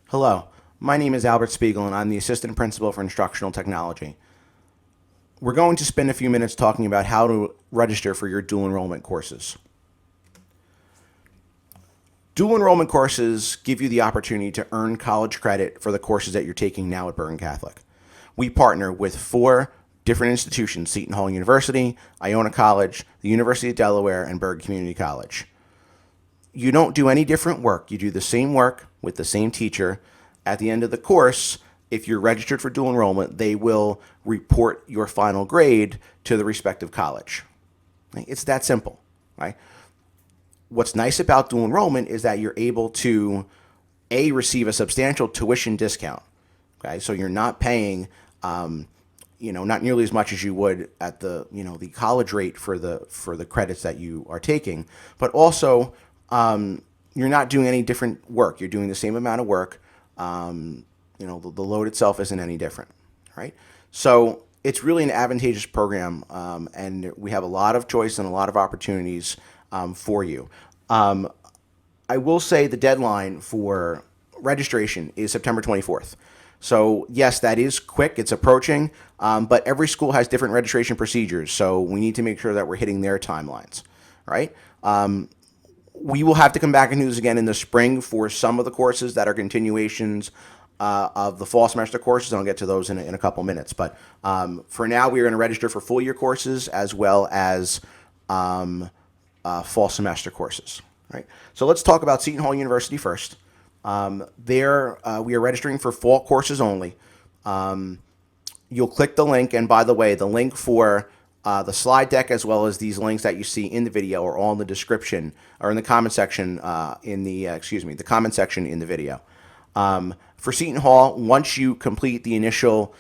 Hello, my name is Albert Spiegel and I'm the Assistant Principal for Instructional Technology. We're going to spend a few minutes talking about how to register for your dual enrollment courses. Dual enrollment courses give you the opportunity to earn college credit for the courses that you're taking now at Bergen Catholic. We partner with 4 different institutions: Seton Hall University, Iona College, the University of Delaware, and Bergen Community College. You don't do any different work. You do the same work with the same teacher. At the end of the course, if you're registered for dual enrollment, they will report your final grade to the respective college. It's that simple, right? What's nice about dual enrollment is that you're able to receive a substantial tuition discount. Okay, so you're not paying, not nearly as much as you would at the college rate for the credits that you are taking, but also you're not doing any different work. You're doing the same amount of work. The load itself isn't any different, right? So it's really an advantageous program, and we have a lot of choice and a lot of opportunities for you. I will say the deadline for registration is September 24th. So yes, that is quick. It's approaching, but every school has different registration procedures, so we need to make sure that we're hitting their timelines, right? We will have to come back and do this again in the spring for some of the courses that are continuations of the fall semester courses. I'll get to those in a couple minutes. But for now, we are going to register for full year courses as well as fall semester courses. Right. So let's talk about Seton Hall University first. We are registering for fall courses only. You'll click the link, and by the way, the link for the slide deck as well as these links that you see in the video are all in the description or in the comment section the comment section in the video. For Seton Hall, once you complete the initial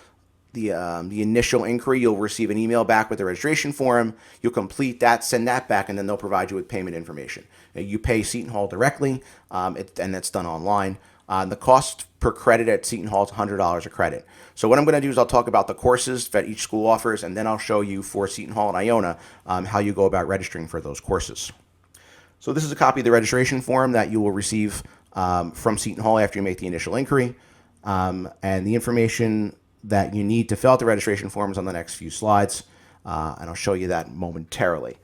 inquiry, you'll receive an email back with the registration form. You'll complete that, send that back, and then they'll provide you with payment information. You pay Seton Hall directly, and that's done online. The cost per credit at Seton Hall is $100 a credit. So what I'm going to do is I'll talk about the courses that each school offers, and then I'll show you for Seton Hall and Iona how you go about registering for those courses. So this is a copy of the registration form that you will receive from Seton Hall after you make the initial inquiry, and the information that you need to fill out the registration form is on the next few slides, and I'll show you that momentarily.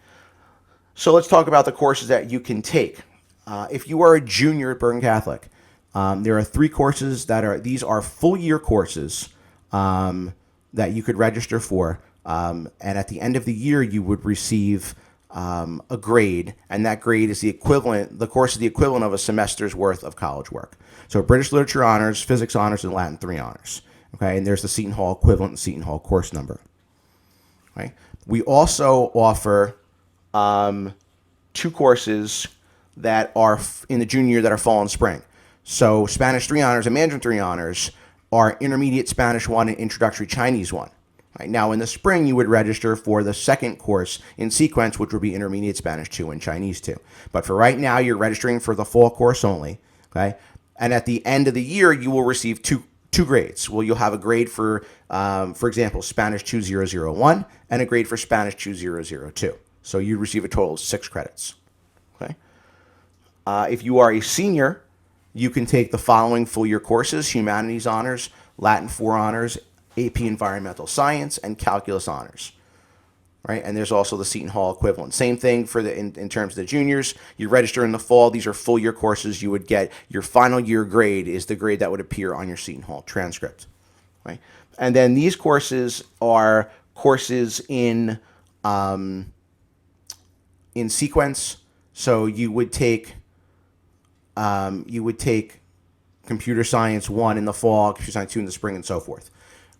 So let's talk about the courses that you can take. If you are a junior at Bergen Catholic, there are 3 courses these are full year courses that you could register for, and at the end of the year you would receive a grade, and that grade is the course is the equivalent of a semester's worth of college work. So British Literature Honors, Physics Honors, and Latin 3 Honors. Okay, and there's the Seton Hall equivalent and Seton Hall course number. Okay, we also offer 2 courses that are in the junior year that are fall and spring. So Spanish 3 Honors and Mandarin 3 Honors are Intermediate Spanish 1 and Introductory Chinese 1. Right, now in the spring, you would register for the second course in sequence, which would be Intermediate Spanish 2 and Chinese 2. But for right now, you're registering for the fall course only. Okay, and at the end of the year, you will receive two grades. Well, you'll have a grade for example, Spanish 2001 and a grade for Spanish 2002. So you receive a total of 6 credits. Okay, if you are a senior, you can take the following full year courses: Humanities Honors, Latin 4 Honors, AP Environmental Science, and Calculus Honors. Right, and there's also the Seton Hall equivalent. Same thing for in terms of the juniors. You register in the fall. These are full year courses. You would get your final year grade is the grade that would appear on your Seton Hall transcript. Right, and then these courses are courses in sequence. So you would take Computer Science 1 in the fall, Computer Science 2 in the spring, and so forth.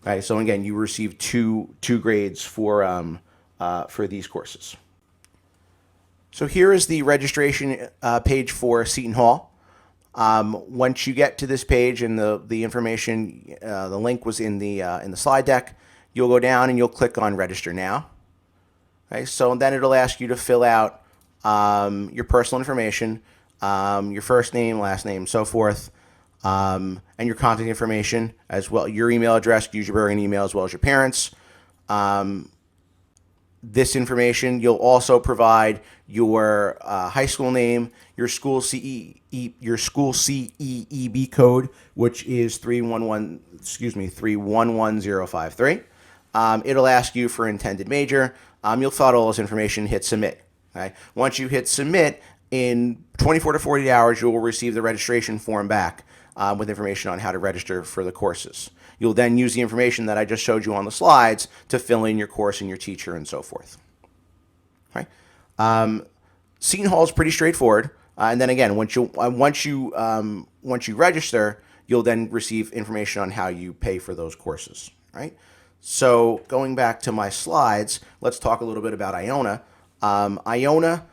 Okay, so again, you receive two grades for these courses. So here is the registration page for Seton Hall. Once you get to this page and the information, the link was in the slide deck, you'll go down and you'll click on Register Now. Okay, so then it'll ask you to fill out your personal information, your first name, last name, so forth, and your contact information as well, your email address, use your Bergen email as well as your parents. this information. You'll also provide your high school name, your school CEEB code, which is 311053. It'll ask you for intended major. You'll fill out all this information, hit submit. Okay? Once you hit submit, in 24 to 48 hours, you will receive the registration form back with information on how to register for the courses. You'll then use the information that I just showed you on the slides to fill in your course and your teacher and so forth. Okay? Seton Hall is pretty straightforward. And then again, once you register, you'll then receive information on how you pay for those courses. Right? So going back to my slides, let's talk a little bit about Iona. Iona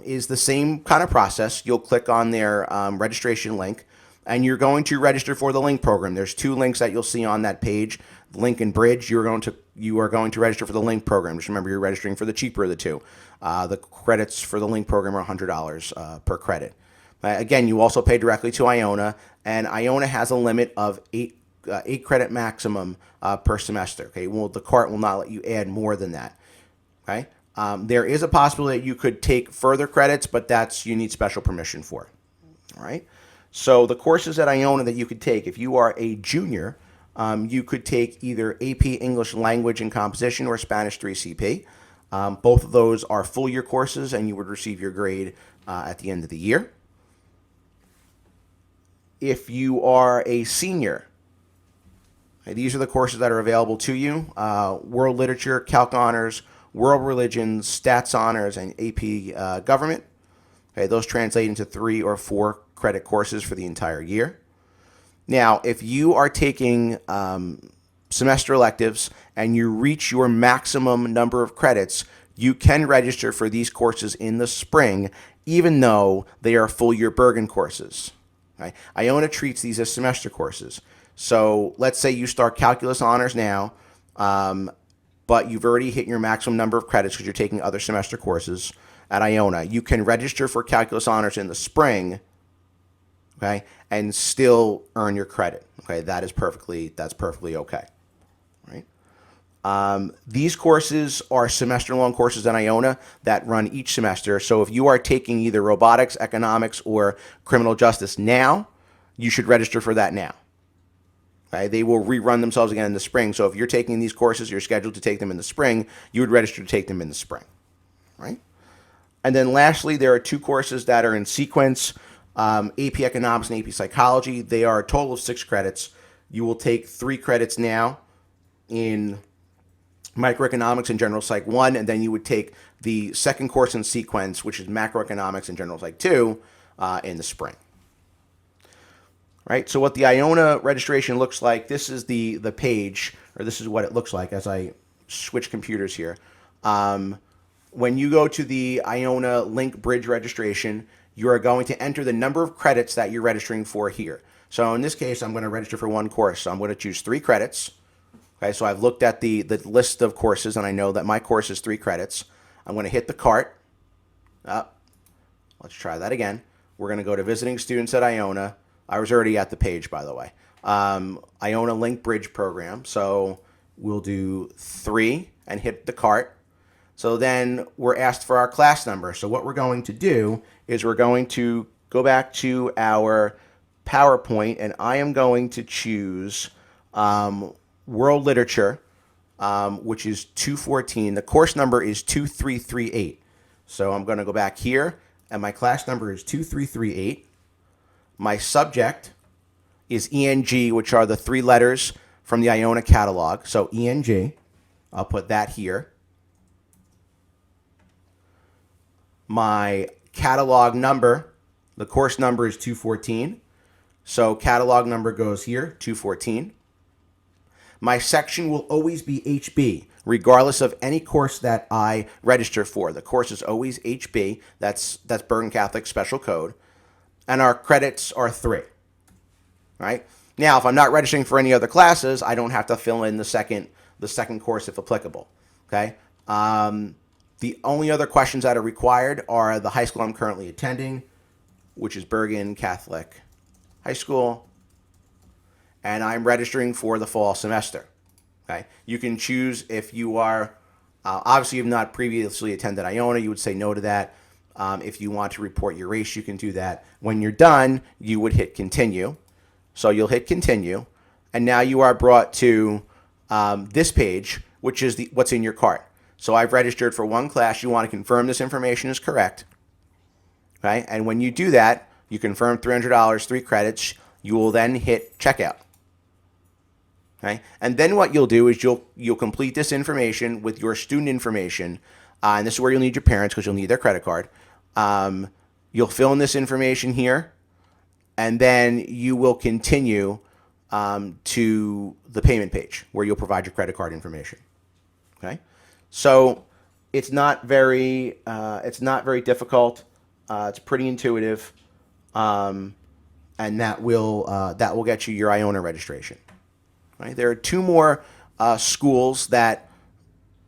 is the same kind of process. You'll click on their registration link, and you're going to register for the link program. There's two links that you'll see on that page, link and bridge. You are going to register for the link program. Just remember, you're registering for the cheaper of the two. The credits for the link program are $100 per credit. Again, you also pay directly to Iona, and Iona has a limit of 8 credit maximum per semester. Okay, well, the cart will not let you add more than that. Okay, there is a possibility that you could take further credits, but you need special permission for. All right. So the courses at Iona that you could take, if you are a junior, you could take either AP English Language and Composition or Spanish 3CP. Both of those are full year courses, and you would receive your grade at the end of the year. If you are a senior, these are the courses that are available to you: World Literature, Calc Honors, World Religions, Stats Honors, and AP Government. Okay, those translate into 3 or 4 credit courses for the entire year. Now, if you are taking semester electives and you reach your maximum number of credits, you can register for these courses in the spring, even though they are full year Bergen courses. Okay? Iona treats these as semester courses. So let's say you start Calculus Honors now, but you've already hit your maximum number of credits because you're taking other semester courses at Iona. You can register for Calculus Honors in the spring, okay, and still earn your credit. Okay, that's perfectly okay. Right? These courses are semester-long courses at Iona that run each semester. So if you are taking either robotics, economics, or criminal justice now, you should register for that now. Okay? They will rerun themselves again in the spring. So if you're taking these courses, you're scheduled to take them in the spring, you would register to take them in the spring. Right? And then lastly, there are 2 courses that are in sequence, AP Economics and AP Psychology. They are a total of 6 credits. You will take 3 credits now in Microeconomics and General Psych 1, and then you would take the second course in sequence, which is Macroeconomics and General Psych 2, in the spring. Right? So what the Iona registration looks like, this is the page, or this is what it looks like as I switch computers here. When you go to the Iona Link Bridge registration, you are going to enter the number of credits that you're registering for here. So in this case, I'm going to register for 1 course. So I'm going to choose 3 credits. Okay, so I've looked at the list of courses, and I know that my course is 3 credits. I'm going to hit the cart. Let's try that again. We're going to go to Visiting Students at Iona. I was already at the page, by the way. Iona Link Bridge Program. So we'll do 3 and hit the cart. So then we're asked for our class number. So what we're going to do is we're going to go back to our PowerPoint, and I am going to choose World Literature, which is 214. The course number is 2338. So I'm going to go back here, and my class number is 2338. My subject is ENG, which are the 3 letters from the Iona catalog. So ENG, I'll put that here. My catalog number, the course number is 214. So catalog number goes here, 214. My section will always be HB, regardless of any course that I register for. The course is always HB. That's Bergen Catholic special code. And our credits are 3. Right? Now, if I'm not registering for any other classes, I don't have to fill in the second course if applicable. Okay? The only other questions that are required are the high school I'm currently attending, which is Bergen Catholic High School, and I'm registering for the fall semester. Okay, you can choose if you are Obviously, you've not previously attended Iona, you would say no to that. If you want to report your race, you can do that. When you're done, you would hit continue. So you'll hit continue, and now you are brought to this page, which is what's in your cart. So I've registered for one class. You want to confirm this information is correct. Okay, and when you do that, you confirm $300, 3 credits. You will then hit checkout. Okay, and then what you'll do is you'll complete this information with your student information, and this is where you'll need your parents because you'll need their credit card. You'll fill in this information here, and then you will continue to the payment page where you'll provide your credit card information. Okay, so it's not very difficult. It's pretty intuitive, and that will get you your Iona registration. Right? There are 2 more schools that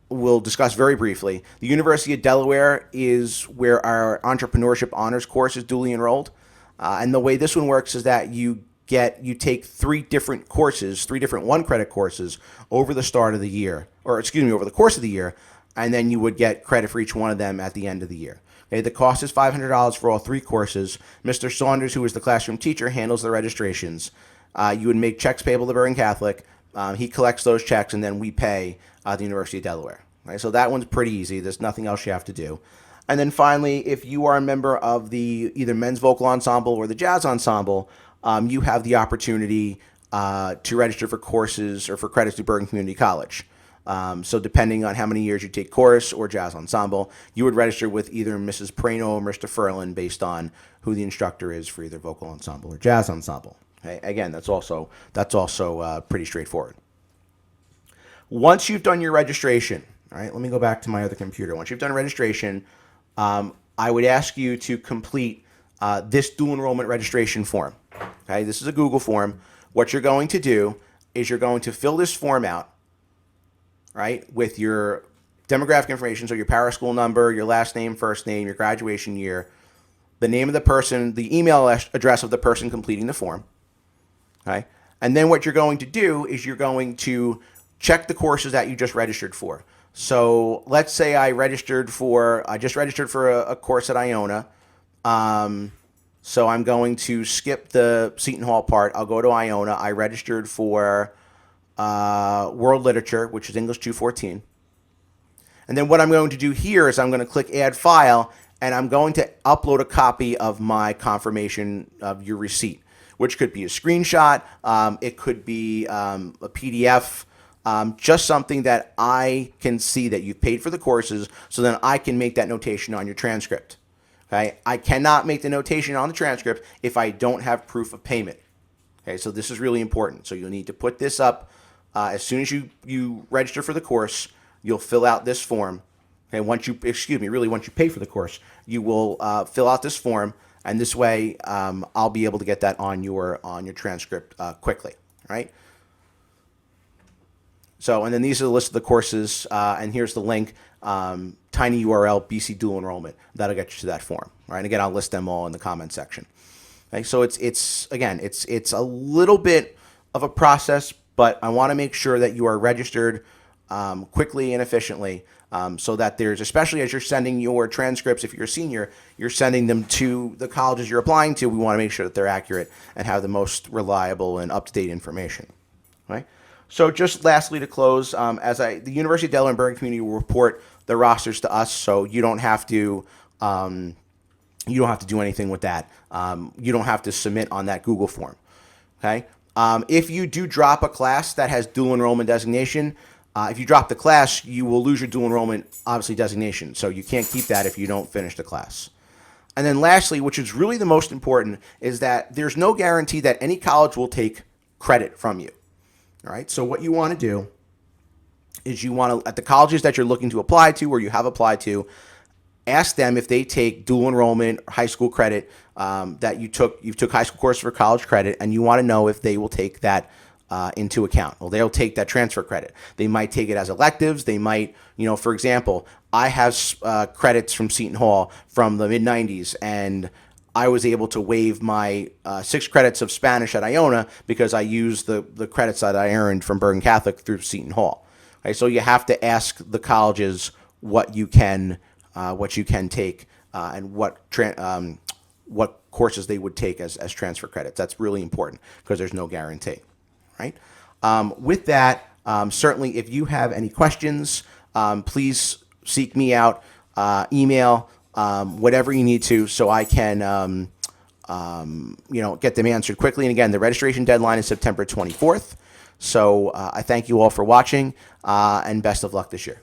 we'll discuss very briefly. The University of Delaware is where our entrepreneurship honors course is duly enrolled, and the way this one works is that you take 3 different courses, 3 different 1-credit courses over the start of the year, over the course of the year, and then you would get credit for each one of them at the end of the year. Okay, the cost is $500 for all 3 courses. Mr. Saunders, who is the classroom teacher, handles the registrations. You would make checks payable to Bergen Catholic. He collects those checks, and then we pay the University of Delaware. Right, so that one's pretty easy. There's nothing else you have to do. And then finally, if you are a member of the either men's vocal ensemble or the jazz ensemble, you have the opportunity to register for courses or for credits to Bergen Community College. So depending on how many years you take chorus or jazz ensemble, you would register with either Mrs. Prano or Mr. Furlan based on who the instructor is for either vocal ensemble or jazz ensemble. Okay? Again, that's also pretty straightforward. Once you've done your registration, all right, let me go back to my other computer. Once you've done registration, I would ask you to complete this dual enrollment registration form. Okay, this is a Google form. What you're going to do is you're going to fill this form out, right, with your demographic information, so your para school number, your last name, first name, your graduation year, the name of the person, the email address of the person completing the form. Okay, and then what you're going to do is you're going to check the courses that you just registered for. So let's say I just registered for a course at Iona. So I'm going to skip the Seton Hall part. I'll go to Iona. I registered for World Literature, which is English 214. And then what I'm going to do here is I'm going to click Add File, and I'm going to upload a copy of my confirmation of your receipt, which could be a screenshot. It could be a PDF. Just something that I can see that you've paid for the courses, so then I can make that notation on your transcript. Okay, I cannot make the notation on the transcript if I don't have proof of payment. Okay, so this is really important. So you'll need to put this up as soon as you register for the course. You'll fill out this form. Okay, once you pay for the course, you will fill out this form, and this way I'll be able to get that on your transcript quickly. All right. So, and then these are the list of the courses, and here's the link, tiny URL, BC Dual Enrollment. That'll get you to that form. All right, and again, I'll list them all in the comment section. Okay, so it's a little bit of a process, but I want to make sure that you are registered quickly and efficiently, so that there's, especially as you're sending your transcripts, if you're a senior, you're sending them to the colleges you're applying to. We want to make sure that they're accurate and have the most reliable and up-to-date information. Right. So just lastly to close, the University of Delaware and Bergen Community will report the rosters to us, so you don't have to do anything with that. You don't have to submit on that Google form. Okay. If you do drop a class that has dual enrollment designation, if you drop the class, you will lose your dual enrollment, obviously, designation. So you can't keep that if you don't finish the class. And then lastly, which is really the most important, is that there's no guarantee that any college will take credit from you. All right, so what you want to do is at the colleges that you're looking to apply to or you have applied to, ask them if they take dual enrollment or high school credit that you took high school courses for college credit, and you want to know if they will take that into account. Well, they'll take that transfer credit. They might take it as electives. They might, for example, I have credits from Seton Hall from the mid-'90s, and I was able to waive my 6 credits of Spanish at Iona because I used the credits that I earned from Bergen Catholic through Seton Hall. Right? So you have to ask the colleges what you can take and what courses they would take as transfer credits. That's really important because there's no guarantee. Right? With that, certainly if you have any questions, please seek me out, email, whatever you need to, so I can get them answered quickly. And again, the registration deadline is September 24th. So I thank you all for watching, and best of luck this year.